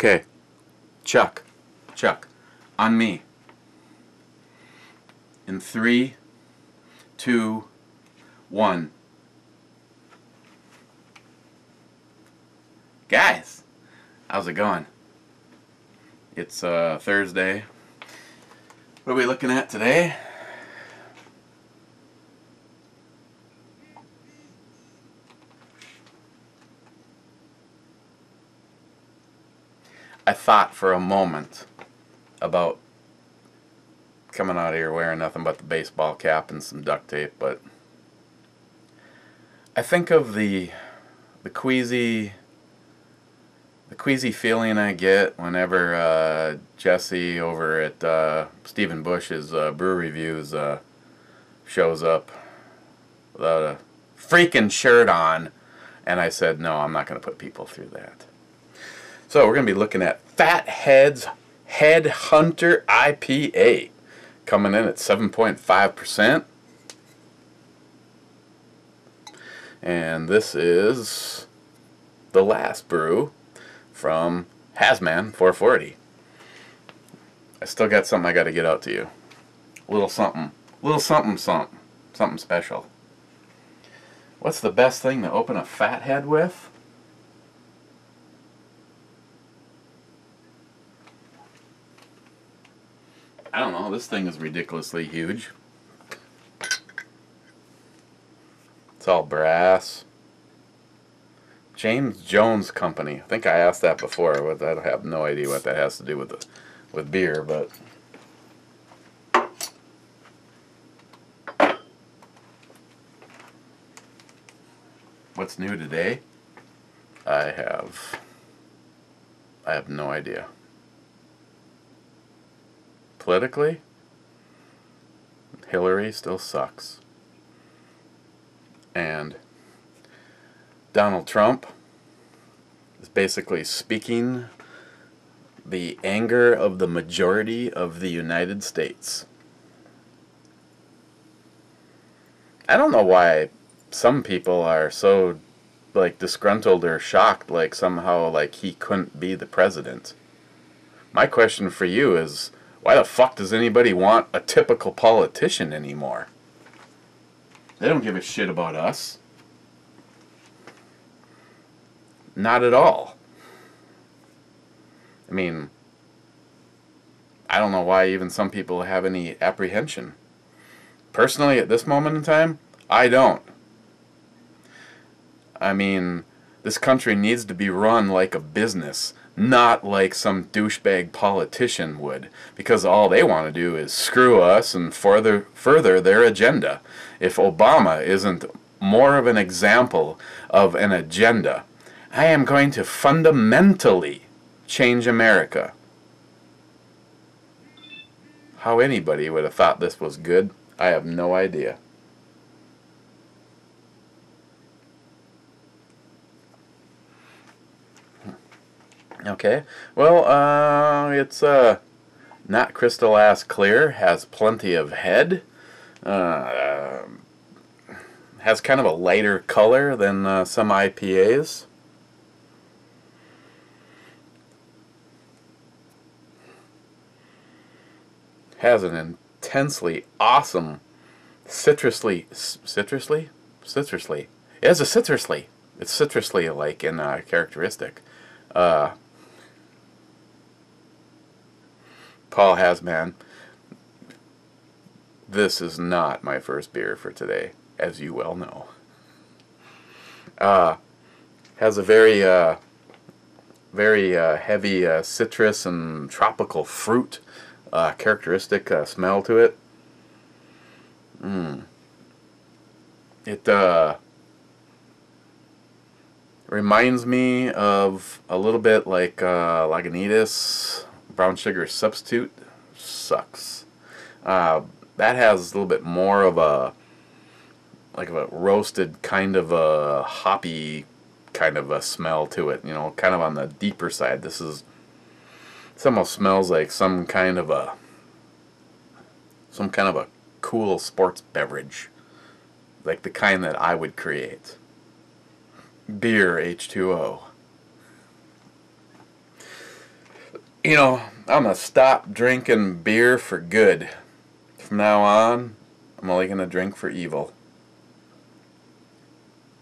Okay, Chuck, on me. In 3, 2, 1. Guys, how's it going? It's Thursday. What are we looking at today? I thought for a moment about coming out of here wearing nothing but the baseball cap and some duct tape, but I think of the queasy feeling I get whenever Jesse over at Stephen Bush's Brewery Reviews shows up without a freaking shirt on, and I said, no, I'm not going to put people through that. So we're going to be looking at Fathead's Headhunter IPA, coming in at 7.5%. And this is the last brew from Hazman 440. I still got something I got to get out to you. A little something special. What's the best thing to open a Fathead with? I don't know, this thing is ridiculously huge. It's all brass. James Jones Company. I think I asked that before. I have no idea what that has to do with beer, but what's new today? I have no idea. Politically, Hillary still sucks. And Donald Trump is basically speaking the anger of the majority of the United States. I don't know why some people are so disgruntled or shocked, somehow he couldn't be the president. My question for you is, why the fuck does anybody want a typical politician anymore? They don't give a shit about us. Not at all. I mean, I don't know why even some people have any apprehension. Personally, at this moment in time, I don't. I mean, this country needs to be run like a business, not like some douchebag politician would, because all they want to do is screw us and further their agenda. If Obama isn't more of an example of an agenda, I am going to fundamentally change America. How anybody would have thought this was good, I have no idea. Okay, well, it's not crystal ass clear, has plenty of head, has kind of a lighter color than some IPAs. Has an intensely awesome citrusly. It has a citrusly. It's citrusly like in characteristic. Paul Hazman, this is not my first beer for today, as you well know. Has a very heavy citrus and tropical fruit characteristic smell to it. It reminds me of a little bit like Lagunitas brown sugar substitute. Sucks. That has a little bit more of a roasted kind of a hoppy kind of a smell to it, you know, kind of on the deeper side. This almost smells like some kind of a cool sports beverage, like the kind that I would create. Beer H2O. You know, I'm gonna stop drinking beer for good. From now on, I'm only gonna drink for evil.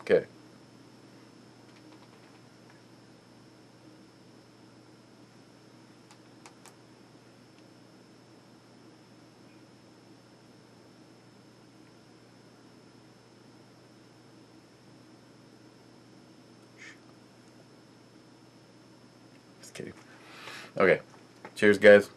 Okay. Just kidding. Okay. Cheers, guys.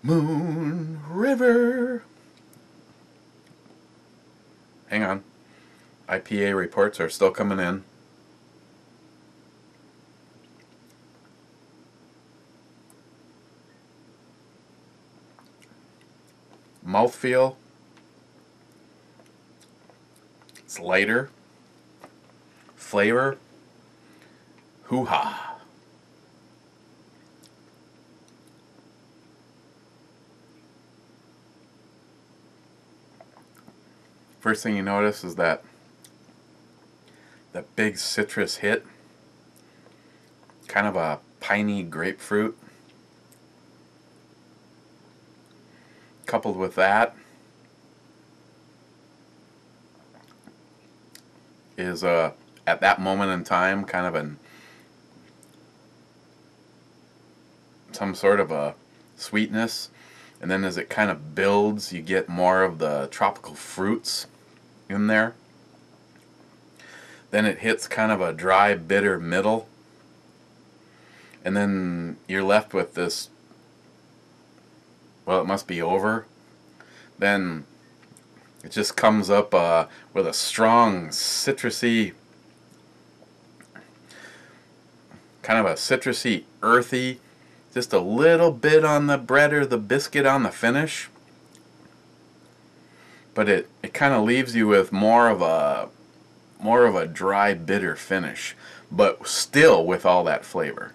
Moon River. Hang on. IPA reports are still coming in. Mouthfeel. It's lighter. Flavor. Hoo-ha. First thing you notice is that big citrus hit. Kind of a piney grapefruit. Coupled with that is at that moment in time kind of some sort of a sweetness, and then as it kind of builds you get more of the tropical fruits in there. Then it hits kind of a dry bitter middle, and then you're left with this, well, it must be over. Then it just comes up with a strong citrusy, kind of a citrusy, earthy, just a little bit on the bread or the biscuit on the finish. But it kind of leaves you with more of a dry, bitter finish, but still with all that flavor.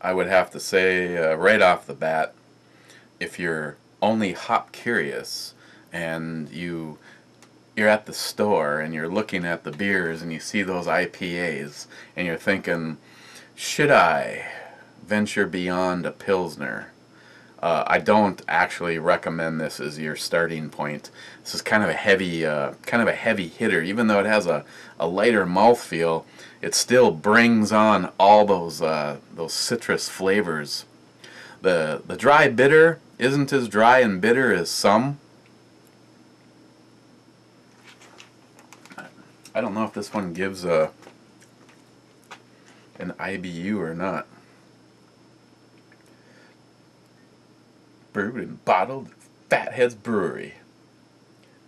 I would have to say right off the bat, if you're only hop curious and you're at the store and you're looking at the beers and you see those IPAs and you're thinking, should I venture beyond a Pilsner? I don't actually recommend this as your starting point. This is kind of a heavy hitter. Even though it has a lighter mouthfeel, it still brings on all those citrus flavors. The dry bitter isn't as dry and bitter as some. I don't know if this one gives an IBU or not. Brewed and bottled at Fatheads Brewery,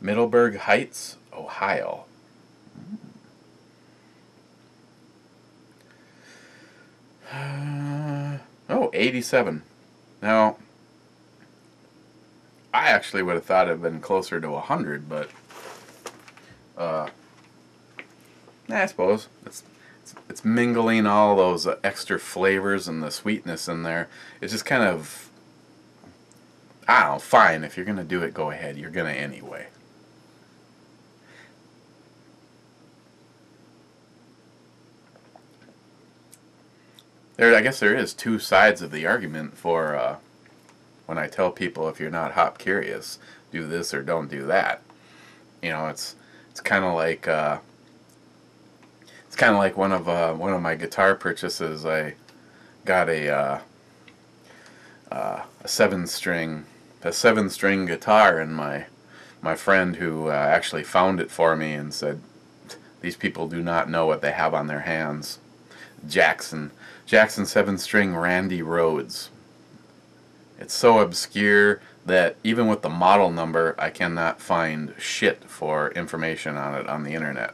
Middleburg Heights, Ohio. Oh, 87. Now, I actually would have thought it had been closer to 100, but I suppose it's mingling all those extra flavors and the sweetness in there. It's just kind of, I don't know, fine. If you're going to do it, go ahead. You're going to anyway. I guess there is two sides of the argument for when I tell people, if you're not hop curious, do this or don't do that. You know, it's kind of like one of my guitar purchases. I got a 7-string guitar, and my friend who actually found it for me and said, these people do not know what they have on their hands. Jackson 7-string Randy Rhoads. It's so obscure that even with the model number, I cannot find shit for information on it on the internet.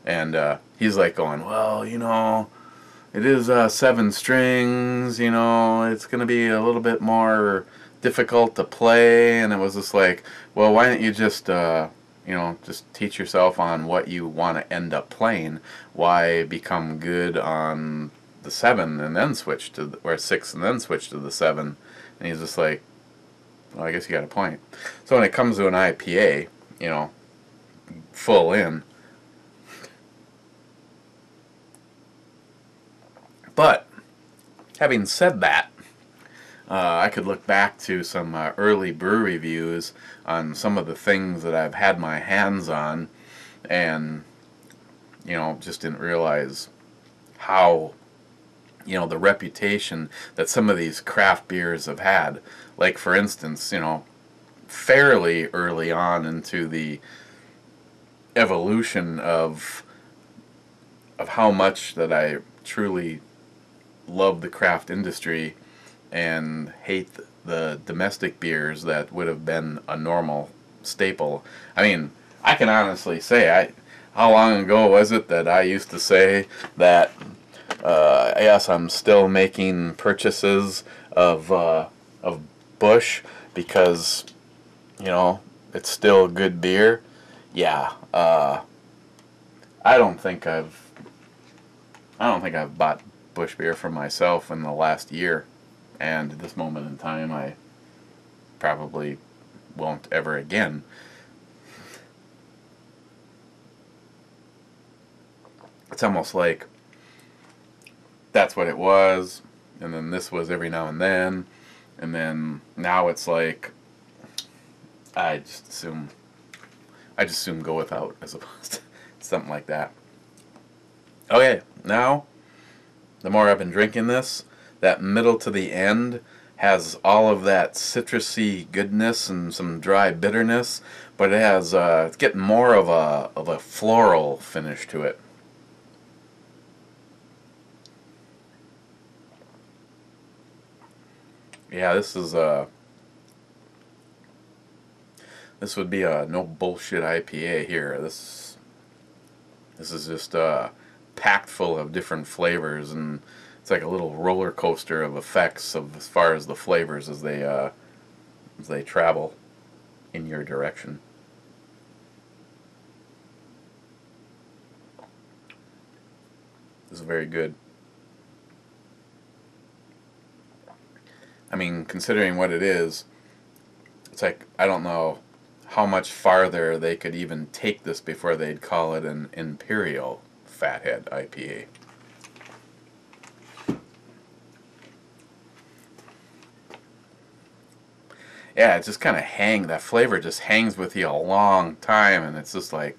And he's like going, well, you know, it is 7 strings, you know, it's going to be a little bit more difficult to play. And it was just like, well, why don't you just, you know, just teach yourself on what you want to end up playing. Why become good on the 7 and then switch to the, or 6 and then switch to the 7? And he's just like, well, I guess you got a point. So when it comes to an IPA, you know, full in. But having said that, I could look back to some early brew reviews on some of the things that I've had my hands on, and you know, just didn't realize how, you know, the reputation that some of these craft beers have had. Like, for instance, you know, fairly early on into the evolution of how much that I truly love the craft industry and hate the domestic beers that would have been a normal staple. I mean, I can honestly say, how long ago was it that I used to say that, yes, I'm still making purchases of Busch because, you know, it's still good beer. Yeah, I don't think I've bought Busch beer for myself in the last year, and at this moment in time I probably won't ever again. It's almost like that's what it was, and then this was every now and then now it's like I just assume go without as opposed to something like that. Okay, now the more I've been drinking this, that middle to the end has all of that citrusy goodness and some dry bitterness, but it has it's getting more of a floral finish to it. Yeah, this would be a no bullshit IPA here. This is just packed full of different flavors, and it's like a little roller coaster of effects of as far as the flavors as they travel in your direction. This is very good. I mean, considering what it is, it's like, I don't know how much farther they could even take this before they'd call it an Imperial Fathead IPA. Yeah, it just kind of that flavor just hangs with you a long time, and it's just like,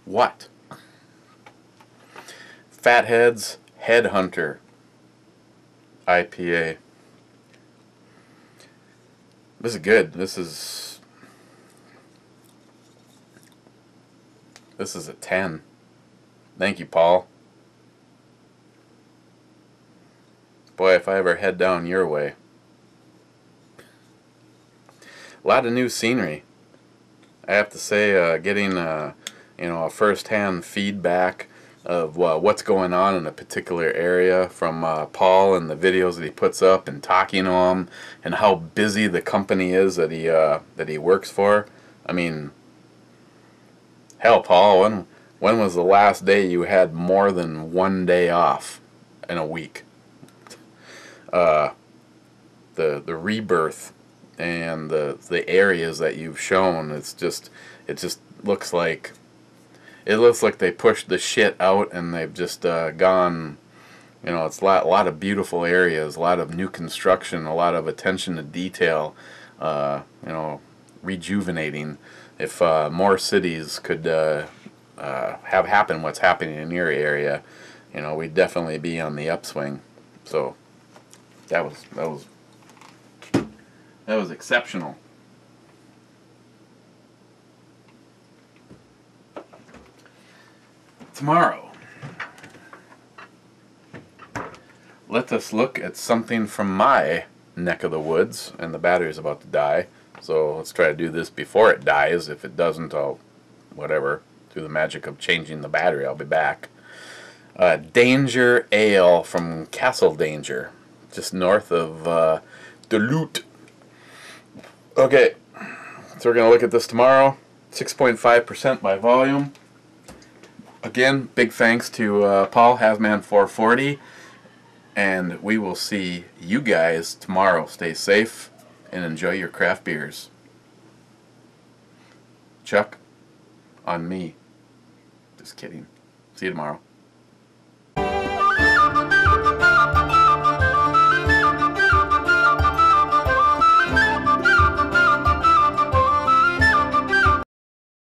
what? Fathead's Headhunter IPA. This is good. This is a 10. Thank you, Paul. Boy, if I ever head down your way. A lot of new scenery. I have to say, getting you know, a first-hand feedback of what's going on in a particular area from Paul and the videos that he puts up, and talking to him, and how busy the company is that he works for. I mean, hell, Paul, when was the last day you had more than one day off in a week? The rebirth and the areas that you've shown, it just looks like they pushed the shit out, and they've just gone, you know, it's a lot of beautiful areas, a lot of new construction, a lot of attention to detail, you know, rejuvenating. If more cities could have happen what's happening in your area, you know, we'd definitely be on the upswing. So that was exceptional. Tomorrow, let us look at something from my neck of the woods, and the battery's about to die, so let's try to do this before it dies. If it doesn't, I'll whatever. through the magic of changing the battery, I'll be back. Danger Ale from Castle Danger, just north of Duluth. Okay, so we're going to look at this tomorrow. 6.5% by volume. Again, big thanks to Paul, Hasman440. And we will see you guys tomorrow. Stay safe and enjoy your craft beers. Chuck, on me. Just kidding. See you tomorrow.